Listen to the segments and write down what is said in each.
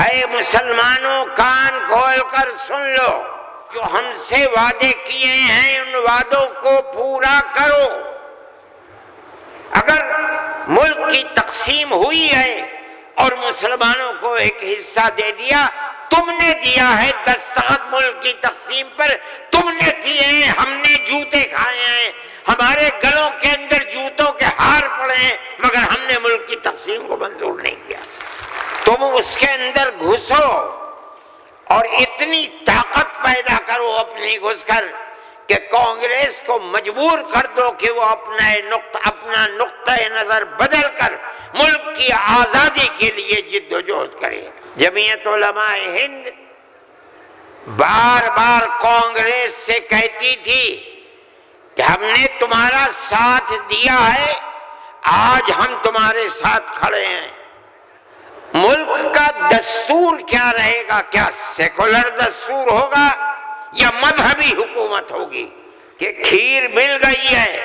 اے مسلمانوں کان کھول کر سن لو، جو ہم سے وعدے کیے ہیں ان وعدوں کو پورا کرو۔ اگر ملک کی تقسیم ہوئی ہے اور مسلمانوں کو ایک حصہ دے دیا، تم نے دیا ہے دستخط ملک کی تقسیم پر، تم نے کیے ہیں، ہم نے جوتے کھائے ہیں، ہمارے گلوں کے اندر جوتوں کے ہار پڑے ہیں، مگر ہم نے ملک کی تقسیم کو منظور نہیں کیا۔ تم اس کے اندر گھسو اور اتنی طاقت پیدا کرو اپنی گھس کر کہ کانگریس کو مجبور کر دو کہ وہ اپنا نقطہ نظر بدل کر ملک کی آزادی کے لیے جد و جہد کرے۔ جمعیت علماء ہند بار بار کانگریس سے کہتی تھی کہ ہم نے تمہارا ساتھ دیا ہے، آج ہم تمہارے ساتھ کھڑے ہیں۔ ملک کا دستور کیا رہے گا؟ کیا سیکولر دستور ہوگا یا مذہبی حکومت ہوگی؟ کہ کھیر مل گئی ہے،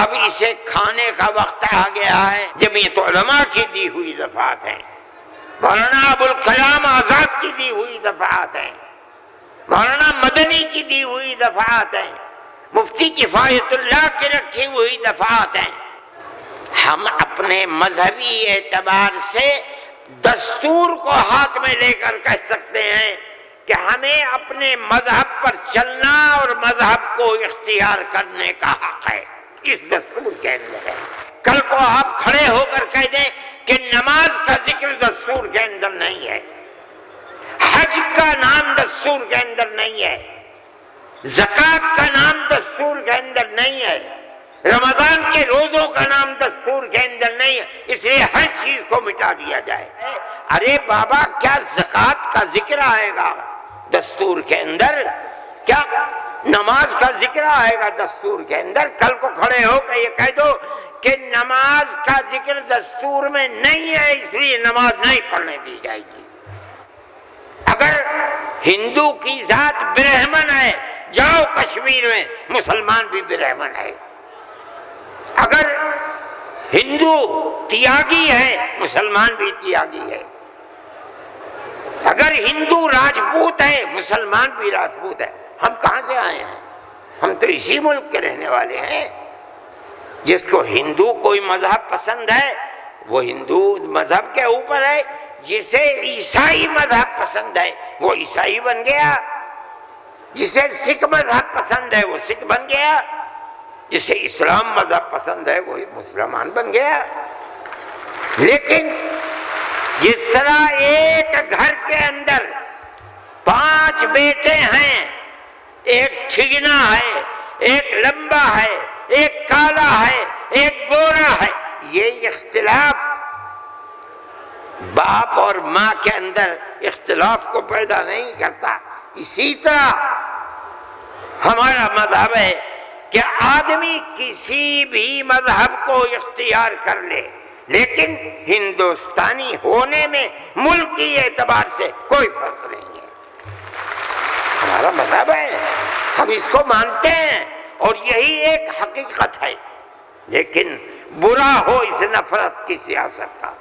اب اسے کھانے کا وقت آ گیا ہے۔ جمعیت علماء کی دی ہوئی دفعات ہیں، مولانا ابوالکلام آزاد کی دی ہوئی دفعات ہیں، مولانا مدنی کی دی ہوئی دفعات ہیں، مفتی کفایت اللہ کی رکھی ہوئی دفعات ہیں۔ ہم اپنے مذہبی اعتبار سے دستور کو ہاتھ میں لے کر کہہ سکتے ہیں کہ ہمیں اپنے مذہب پر چلنا اور مذہب کو اختیار کرنے کا حق ہے، اس دستور کے اندر ہے۔ کل کو آپ کھڑے ہو کر کہہ دیں کہ نماز کا ذکر دستور کے اندر نہیں ہے، حج کا نام دستور کے اندر نہیں ہے، زکوٰۃ کا نام دستور کے اندر نہیں ہے، رمضان کے روزوں کا نام دستور کے اندر نہیں ہے، اس لیے ہر چیز کو مٹا دیا جائے۔ ارے بابا، کیا زکوٰۃ کا ذکر آئے گا دستور کے اندر؟ کیا نماز کا ذکر آئے گا دستور کے اندر؟ کل کو کھڑے ہو کے یہ کہہ دو کہ نماز کا ذکر دستور میں نہیں ہے، اس لیے نماز نہیں پڑھنے دی جائے گی۔ اگر ہندو کی ذات برہمن ہے، جاؤ کشمیر میں مسلمان بھی برہمن ہے۔ اگر ہندو تیاگی ہے، مسلمان بھی تیاگی ہے۔ اگر ہندو راجپوت ہے، مسلمان بھی راجپوت ہے۔ ہم کہاں سے آئے ہیں؟ ہم تو اسی ملک کے رہنے والے ہیں۔ جس کو ہندو کوئی مذہب پسند ہے وہ ہندو مذہب کے اوپر ہے، جسے عیسائی مذہب پسند ہے وہ عیسائی بن گیا، جسے سکھ مذہب پسند ہے وہ سکھ بن گیا، جسے اسلام مذہب پسند ہے وہ مسلمان بن گیا۔ لیکن جس طرح ایک گھر کے اندر 5 بیٹے ہیں، ایک ٹھگنا ہے، ایک لمبا ہے، ایک کالا ہے، ایک گورا ہے، یہ اختلاف باپ اور ماں کے اندر اختلاف کو پیدا نہیں کرتا۔ اسی طرح ہمارا مذہب ہے کہ آدمی کسی بھی مذہب کو اختیار کر لے، لیکن ہندوستانی ہونے میں ملکی اعتبار سے کوئی فرق نہیں ہے۔ ہمارا مذہب ہے، ہم اس کو مانتے ہیں اور یہی ایک حقیقت ہے۔ لیکن برا ہو اس نفرت کی سیاست کا۔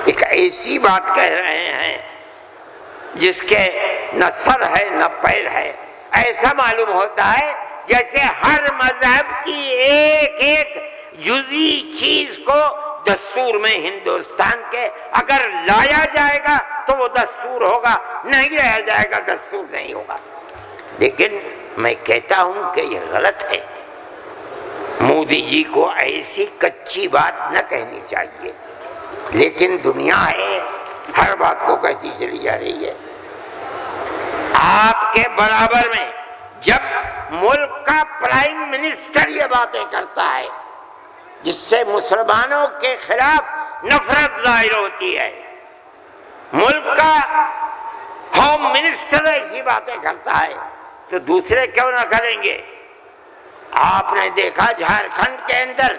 ایک ایسی بات کہہ رہے ہیں جس کے نہ سر ہے نہ پیر ہے، ایسا معلوم ہوتا ہے جیسے ہر مذہب کی ایک ایک جزئی چیز کو دستور میں ہندوستان کے اگر لایا جائے گا تو وہ دستور ہوگا، نہیں لایا جائے گا دستور نہیں ہوگا۔ لیکن میں کہتا ہوں کہ یہ غلط ہے۔ مودی جی کو ایسی کچی بات نہ کہنی چاہیے، لیکن دنیا ہے ہر بات کو کہتی چلی جا رہی ہے۔ آپ کے برابر میں جب ملک کا پرائم منسٹر یہ باتیں کرتا ہے جس سے مسلمانوں کے خلاف نفرت ظاہر ہوتی ہے، ملک کا ہوم منسٹر ایسی باتیں کرتا ہے تو دوسرے کیوں نہ کریں گے؟ آپ نے دیکھا جھارکھنڈ کے اندر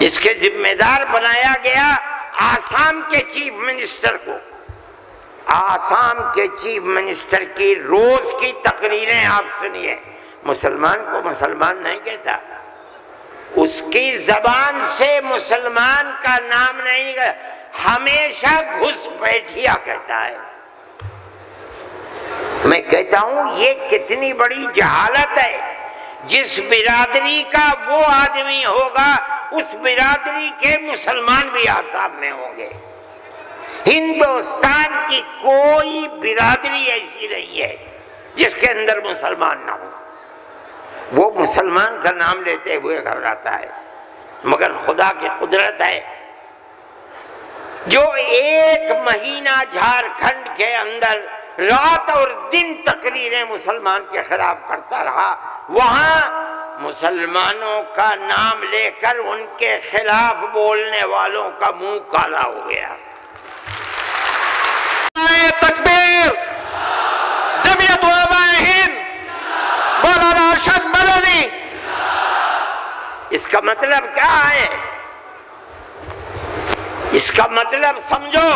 اس کے ذمہ دار بنایا گیا آسام کے چیف منسٹر کو۔ آسام کے چیف منسٹر کی روز کی تقریریں آپ سنیے، مسلمان کو مسلمان نہیں کہتا، اس کی زبان سے مسلمان کا نام نہیں نکلا۔ ہمیشہ گھس بیٹھیا کہتا ہے۔ میں کہتا ہوں یہ کتنی بڑی جہالت ہے۔ جس برادری کا وہ آدمی ہوگا اس برادری کے مسلمان بھی اعصاب میں ہوں گے۔ ہندوستان کی کوئی برادری ایسی نہیں ہے جس کے اندر مسلمان نہ ہو۔ وہ مسلمان کا نام لیتے ہوئے گھبراتا ہے، مگر خدا کی قدرت ہے جو 1 مہینہ جھارکھنڈ کے اندر رات اور دن تقریریں مسلمان کے خلاف کرتا رہا، وہاں مسلمانوں کا نام لے کر ان کے خلاف بولنے والوں کا منہ کالا ہو گیا۔ تکبیر، جمعیت علماء ہند، مولانا ارشد مدنی۔ اس کا مطلب کیا ہے؟ اس کا مطلب سمجھو،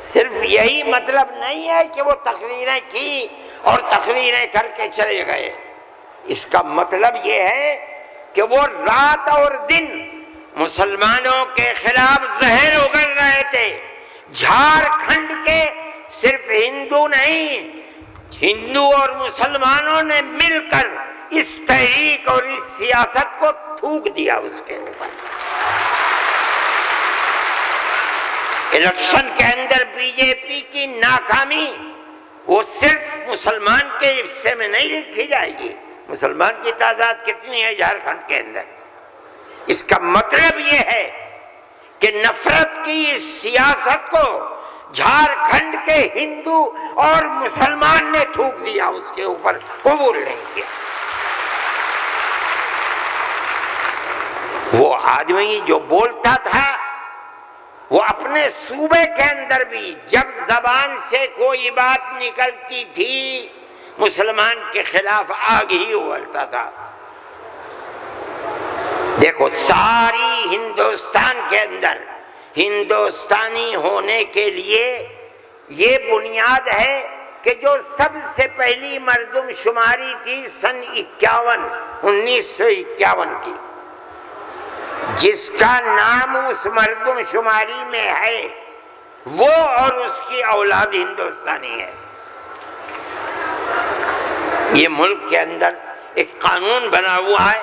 صرف یہی مطلب نہیں ہے کہ وہ تقریریں کی اور تقریریں کر کے چلے گئے۔ اس کا مطلب یہ ہے کہ وہ رات اور دن مسلمانوں کے خلاف زہر اگل رہے تھے۔ جھارکھنڈ کے صرف ہندو نہیں، ہندو اور مسلمانوں نے مل کر اس تحریک اور اس سیاست کو تھوک دیا اس کے اوپر۔ الیکشن کے اندر بی جے پی کی ناکامی وہ صرف مسلمان کے حصے میں نہیں لکھی جائے گی۔ مسلمان کی تعداد کتنی ہے جھارکھنڈ کے اندر؟ اس کا مطلب یہ ہے کہ نفرت کی اس سیاست کو جھارکھنڈ کے ہندو اور مسلمان نے تھوک دیا، اس کے اوپر قبول نہیں کیا۔ وہ آدمی جو بولتا تھا وہ اپنے صوبے کے اندر بھی جب زبان سے کوئی بات نکلتی تھی مسلمان کے خلاف آگ ہی اگلتا تھا۔ دیکھو ساری ہندوستان کے اندر ہندوستانی ہونے کے لیے یہ بنیاد ہے کہ جو سب سے پہلی مردم شماری تھی سن 1951 کی، جس کا نام اس مردم شماری میں ہے وہ اور اس کی اولاد ہندوستانی ہے۔ یہ ملک کے اندر ایک قانون بنا ہوا ہے،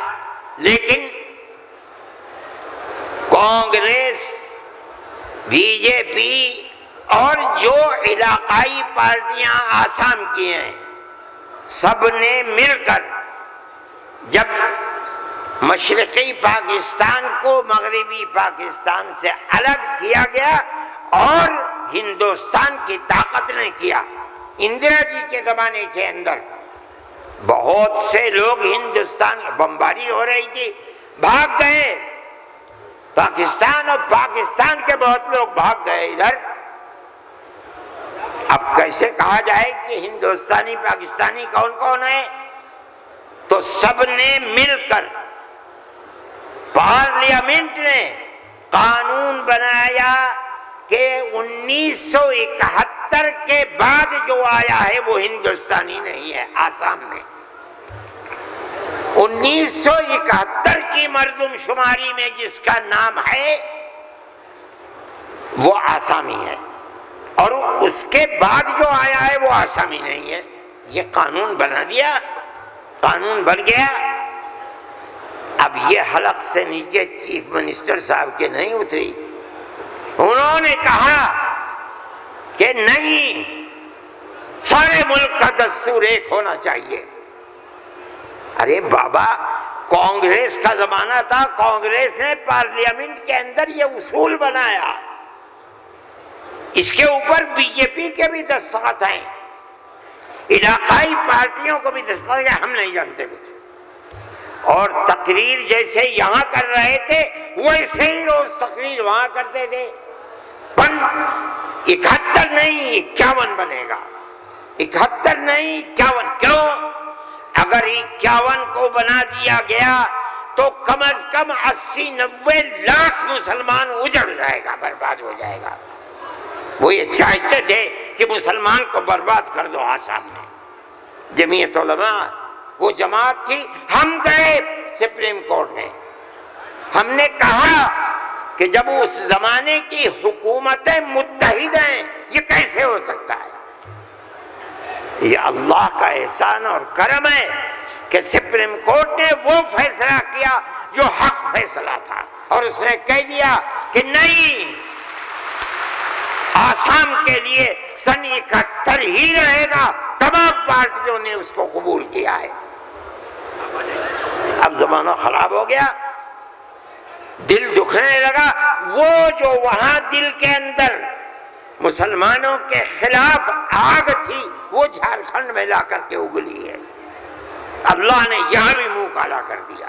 لیکن کانگریس، بی جے پی اور جو علاقائی پارٹیاں آسام کی ہیں سب نے مل کر جب مشرقی پاکستان کو مغربی پاکستان سے الگ کیا گیا اور ہندوستان کی طاقت نے کیا۔ اندرا جی کے زمانے کے اندر بہت سے لوگ ہندوستان بمباری ہو رہی تھی، بھاگ گئے پاکستان، اور پاکستان کے بہت لوگ بھاگ گئے ادھر۔ اب کیسے کہا جائے کہ ہندوستانی پاکستانی کون کون ہے؟ تو سب نے مل کر پارلیمنٹ نے قانون بنایا کہ 1971 کے بعد جو آیا ہے وہ ہندوستانی نہیں ہے، آسام میں 1971 کی مردم شماری میں جس کا نام ہے وہ آسامی ہے، اور اس کے بعد جو آیا ہے وہ آسامی نہیں ہے۔ یہ قانون بنا دیا، قانون بن گیا۔ اب یہ حلق سے نیچے چیف منسٹر صاحب کے نہیں اتری، انہوں نے کہا کہ نہیں، سارے ملک کا دستور ایک ہونا چاہیے۔ ارے بابا، کانگریس کا زمانہ تھا، کانگریس نے پارلیمنٹ کے اندر یہ اصول بنایا، اس کے اوپر بی جے پی کے بھی دستخط ہیں، علاقائی پارٹیوں کو بھی دستخط ہیں، ہم نہیں جانتے کچھ۔ اور تقریر جیسے یہاں کر رہے تھے ویسے ہی روز تقریر وہاں کرتے تھے۔ 71 نہیں 51 بنے گا، 71 نہیں 51۔ کیوں؟ اگر 51 کو بنا دیا گیا تو کم از کم 80-90 لاکھ مسلمان اجڑ جائے گا، برباد ہو جائے گا۔ وہ یہ چاہتے تھے کہ مسلمان کو برباد کر دو۔ آسام میں جمعیت علماء وہ جماعت تھی، ہم گئے سپریم کورٹ میں، ہم نے کہا کہ جب اس زمانے کی حکومتیں متحد ہیں یہ کیسے ہو سکتا ہے؟ یہ اللہ کا احسان اور کرم ہے کہ سپریم کورٹ نے وہ فیصلہ کیا جو حق فیصلہ تھا، اور اس نے کہہ دیا کہ نہیں، آسام کے لیے سن 71 ہی رہے گا۔ تمام پارٹیوں نے اس کو قبول کیا ہے۔ اب زمانہ خراب ہو گیا، دل دکھنے لگا، وہ جو وہاں دل کے اندر مسلمانوں کے خلاف آگ تھی وہ جھارکھنڈ میں لا کر کے اگلی ہے۔ اللہ نے یہاں بھی منہ کالا کر دیا۔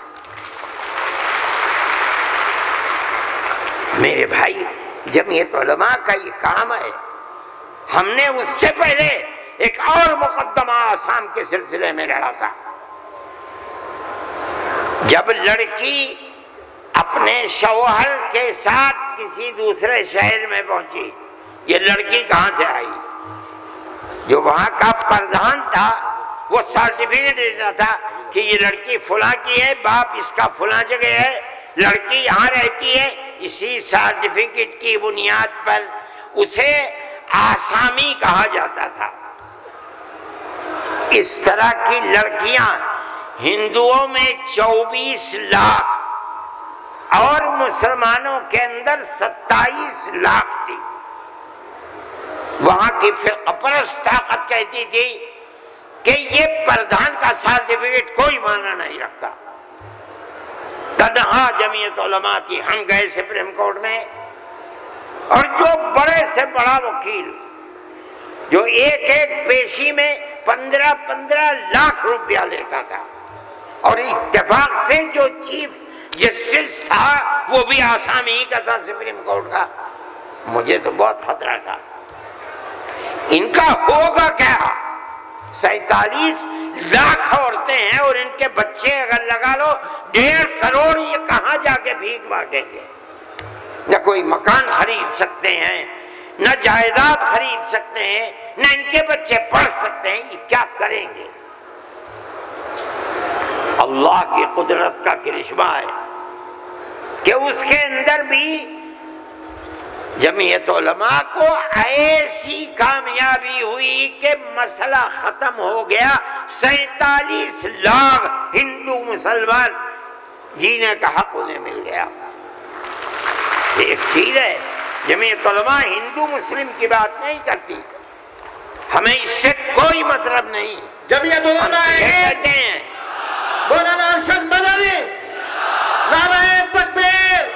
میرے بھائی، جمعیت علماء کا یہ کام ہے۔ ہم نے اس سے پہلے ایک اور مقدمہ آسام کے سلسلے میں لڑا تھا۔ جب لڑکی اپنے شوہر کے ساتھ کسی دوسرے شہر میں پہنچی، یہ لڑکی کہاں سے آئی؟ جو وہاں کا پردھان تھا وہ سرٹیفکیٹ دیتا تھا کہ یہ لڑکی فلاں کی ہے، باپ اس کا فلاں جگہ ہے، لڑکی یہاں رہتی ہے۔ اسی سرٹیفکیٹ کی بنیاد پر اسے آسامی کہا جاتا تھا۔ اس طرح کی لڑکیاں ہندوؤں میں 24 لاکھ اور مسلمانوں کے اندر 27 لاکھ تھی۔ وہاں کی فرقہ پرست طاقت کہتی تھی کہ یہ پردھان کا سرٹیفکیٹ کوئی معنی نہیں رکھتا۔ تنہا جمعیت علماء کی، ہم گئے سپریم کورٹ میں، اور جو بڑے سے بڑا وکیل جو ایک ایک پیشی میں 15 لاکھ روپیہ لیتا تھا، اور اتفاق سے جو چیف جسٹس تھا وہ بھی آسامی کا تھا سپریم کورٹ کا۔ مجھے تو بہت خطرہ تھا، ان کا ہوگا کیا؟ 47 لاکھ عورتیں ہیں اور ان کے بچے اگر لگا لو 1.5 کروڑ، یہ کہاں جا کے بھیک مانگیں گے؟ نہ کوئی مکان خرید سکتے ہیں، نہ جائیداد خرید سکتے ہیں، نہ ان کے بچے پڑھ سکتے ہیں، یہ کیا کریں گے؟ اللہ کی قدرت کا کرشمہ ہے کہ اس کے اندر بھی جمعیت علماء کو ایسی کامیابی ہوئی کہ مسئلہ ختم ہو گیا۔ 47 لاکھ ہندو مسلمان جینے کا حق انہیں مل گیا۔ ایک چیز ہے، جمعیت علماء ہندو مسلم کی بات نہیں کرتی، ہمیں اس سے کوئی مطلب نہیں۔ جمعیت علماء کہتے ہیں مولانا ارشد مدنی، نعرہ تکبیر،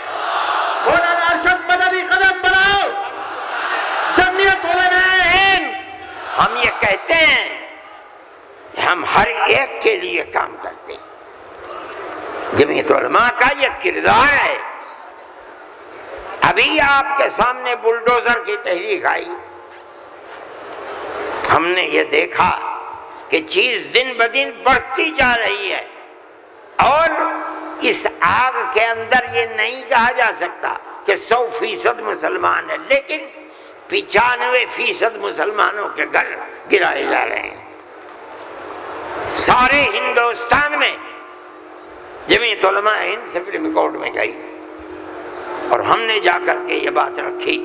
مولانا ارشد مدنی قدم بڑھاؤ، جمعیت علماء ہند۔ ہم یہ کہتے ہیں کہ ہم ہر ایک کے لیے کام کرتے ہیں۔ جمعیت علماء کا یہ کردار ہے۔ ابھی آپ کے سامنے بلڈوزر کی تحریک آئی، ہم نے یہ دیکھا کہ چیز دن بدن بڑھتی جا رہی ہے، اور اس آگ کے اندر یہ نہیں کہا جا سکتا کہ 100% مسلمان ہے، لیکن 95% مسلمانوں کے گھر گرائے جا رہے ہیں۔ سارے ہندوستان میں جمعیت علماء ہند سپریم کورٹ میں گئی، اور ہم نے جا کر کے یہ بات رکھی،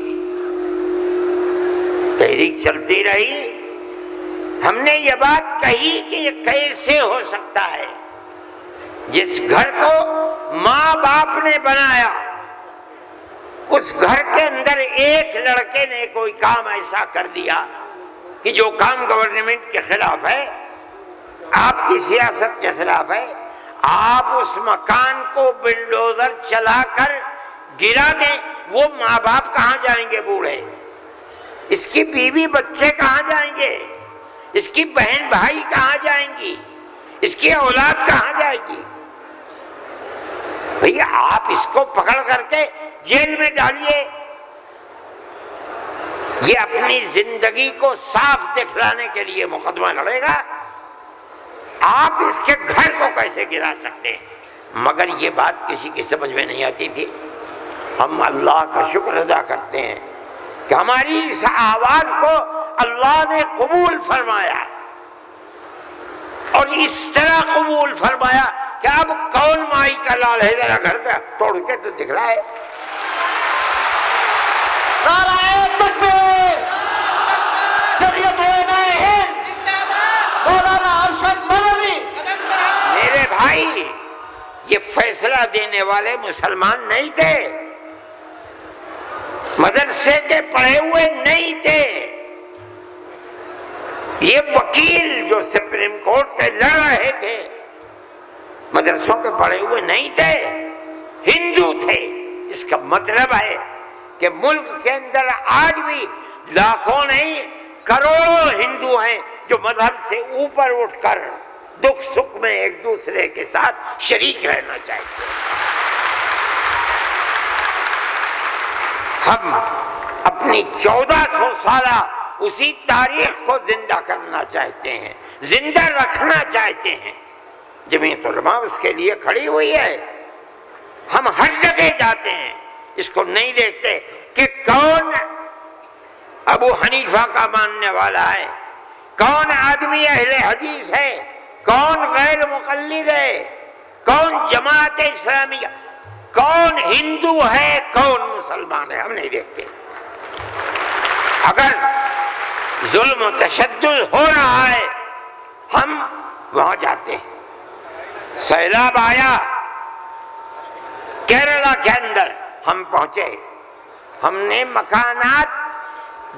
تحریک چلتی رہی۔ ہم نے یہ بات کہی کہ یہ کیسے ہو سکتا ہے؟ جس گھر کو ماں باپ نے بنایا، اس گھر کے اندر ایک لڑکے نے کوئی کام ایسا کر دیا کہ جو کام گورنمنٹ کے خلاف ہے، آپ کی سیاست کے خلاف ہے، آپ اس مکان کو بلڈوزر چلا کر گرا دیں، وہ ماں باپ کہاں جائیں گے؟ بوڑھے، اس کی بیوی بچے کہاں جائیں گے؟ اس کی بہن بھائی کہاں جائیں گی؟ اس کی اولاد کہاں جائے گی؟ بھئی آپ اس کو پکڑ کر کے جیل میں ڈالیے، یہ اپنی زندگی کو صاف دکھلانے کے لیے مقدمہ لڑے گا، آپ اس کے گھر کو کیسے گرا سکتے ہیں؟ مگر یہ بات کسی کی سمجھ میں نہیں آتی تھی۔ ہم اللہ کا شکر ادا کرتے ہیں کہ ہماری اس آواز کو اللہ نے قبول فرمایا، اور اس طرح قبول فرمایا کہ اب کون مائی کا لال ہے؟ ذرا گھر کا توڑ کے تو دکھ رہا ہے۔ فیصلہ دینے والے مسلمان نہیں تھے، مدرسے کے پڑھے ہوئے نہیں تھے، یہ وکیل جو سپریم کورٹ سے لڑ رہے تھے مدرسوں کے پڑھے ہوئے نہیں تھے، ہندو تھے۔ اس کا مطلب ہے کہ ملک کے اندر آج بھی لاکھوں نہیں کروڑوں ہندو ہیں جو مذہب سے اوپر اٹھ کر دکھ سکھ میں ایک دوسرے کے ساتھ شریک رہنا چاہتے ہیں۔ ہم اپنی 1400 سالہ اسی تاریخ کو زندہ کرنا چاہتے ہیں، زندہ رکھنا چاہتے ہیں۔ جمعیت علماء اس کے لیے کھڑی ہوئی ہے۔ ہم ہر جگہ جاتے ہیں، اس کو نہیں دیکھتے کہ کون ابو حنیفہ کا ماننے والا ہے، کون آدمی اہل حدیث ہے، کون غیر مقلد ہے، کون جماعت اسلامیہ، کون ہندو ہے، کون مسلمان ہے، ہم نہیں دیکھتے۔ اگر ظلم و تشدد ہو رہا ہے ہم وہاں جاتے ہیں۔ سیلاب آیا کیرلا کے اندر، ہم پہنچے، ہم نے مکانات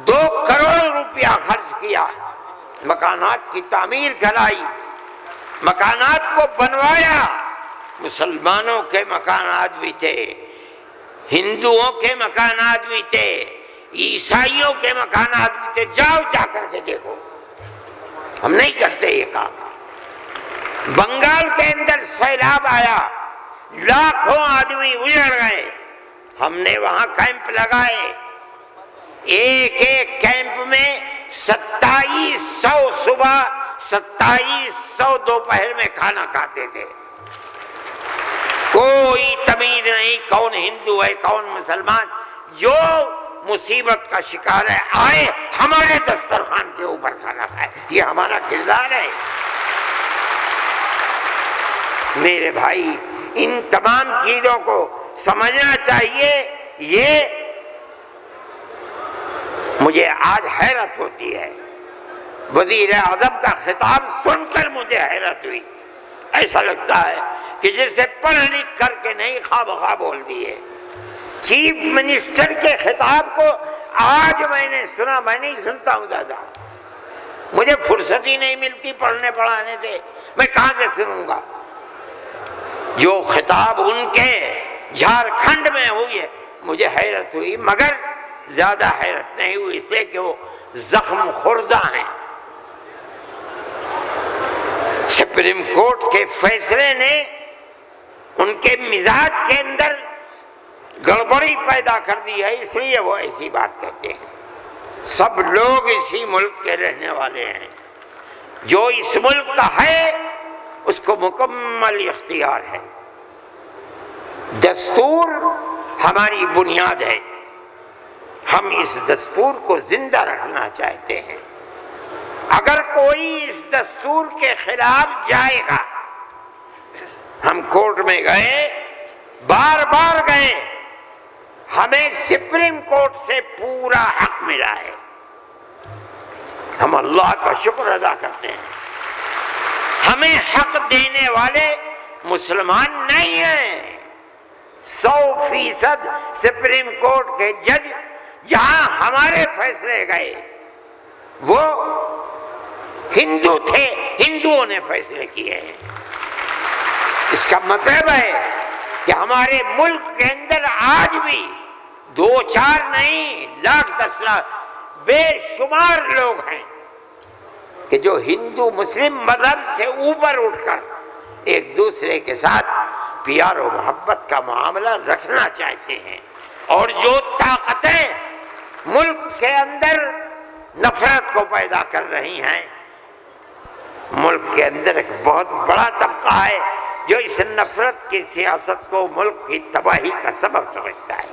2 کروڑ روپیہ خرچ کیا، مکانات کی تعمیر کرائی، مکانات کو بنوایا۔ مسلمانوں کے مکانات بھی تھے، ہندوؤں کے مکانات بھی تھے، عیسائیوں کے مکانات بھی تھے، جاؤ جا کر کے دیکھو۔ ہم نہیں کرتے یہ کام۔ بنگال کے اندر سیلاب آیا، لاکھوں آدمی اجڑ گئے، ہم نے وہاں کیمپ لگائے، ایک ایک کیمپ میں 2700 صبح 2700 دوپہر میں کھانا کھاتے تھے۔ کوئی تمیز نہیں کون ہندو ہے کون مسلمان، جو مصیبت کا شکار ہے آئے ہمارے دسترخوان کے اوپر کھانا کھائے، یہ ہمارا کردار ہے۔ میرے بھائی ان تمام چیزوں کو سمجھنا چاہیے۔ یہ مجھے آج حیرت ہوتی ہے، وزیر اعظم کا خطاب سن کر مجھے حیرت ہوئی۔ ایسا لگتا ہے کہ جسے پڑھ لکھ کر کے نہیں خواہ بخواہ بول دیے۔ چیف منسٹر کے خطاب کو آج میں نے سنا، میں نہیں سنتا ہوں زیادہ، مجھے فرصت ہی نہیں ملتی پڑھنے پڑھانے سے، میں کہاں سے سنوں گا؟ جو خطاب ان کے جھارکھنڈ میں ہوئی ہے مجھے حیرت ہوئی، مگر زیادہ حیرت نہیں ہوئی اس لیے کہ وہ زخم خوردہ ہیں۔ سپریم کورٹ کے فیصلے نے ان کے مزاج کے اندر گڑبڑی پیدا کر دی ہے، اس لیے وہ ایسی بات کہتے ہیں۔ سب لوگ اسی ملک کے رہنے والے ہیں، جو اس ملک کا ہے اس کو مکمل اختیار ہے۔ دستور ہماری بنیاد ہے، ہم اس دستور کو زندہ رکھنا چاہتے ہیں۔ اگر کوئی اس دستور کے خلاف جائے گا، ہم کورٹ میں گئے، بار بار گئے، ہمیں سپریم کورٹ سے پورا حق ملا ہے، ہم اللہ کا شکر ادا کرتے ہیں۔ ہمیں حق دینے والے مسلمان نہیں ہیں۔ 100% سپریم کورٹ کے جج جہاں ہمارے فیصلے گئے وہ ہندو تھے، ہندوؤں نے فیصلے کیے ہیں۔ اس کا مطلب ہے کہ ہمارے ملک کے اندر آج بھی 2 4 نہیں، لاکھ 10 لاکھ بے شمار لوگ ہیں کہ جو ہندو مسلم مذہب سے اوپر اٹھ کر ایک دوسرے کے ساتھ پیار و محبت کا معاملہ رکھنا چاہتے ہیں، اور جو طاقتیں ملک کے اندر نفرت کو پیدا کر رہی ہیں، ملک کے اندر ایک بہت بڑا طبقہ ہے جو اس نفرت کی سیاست کو ملک کی تباہی کا سبب سمجھتا ہے۔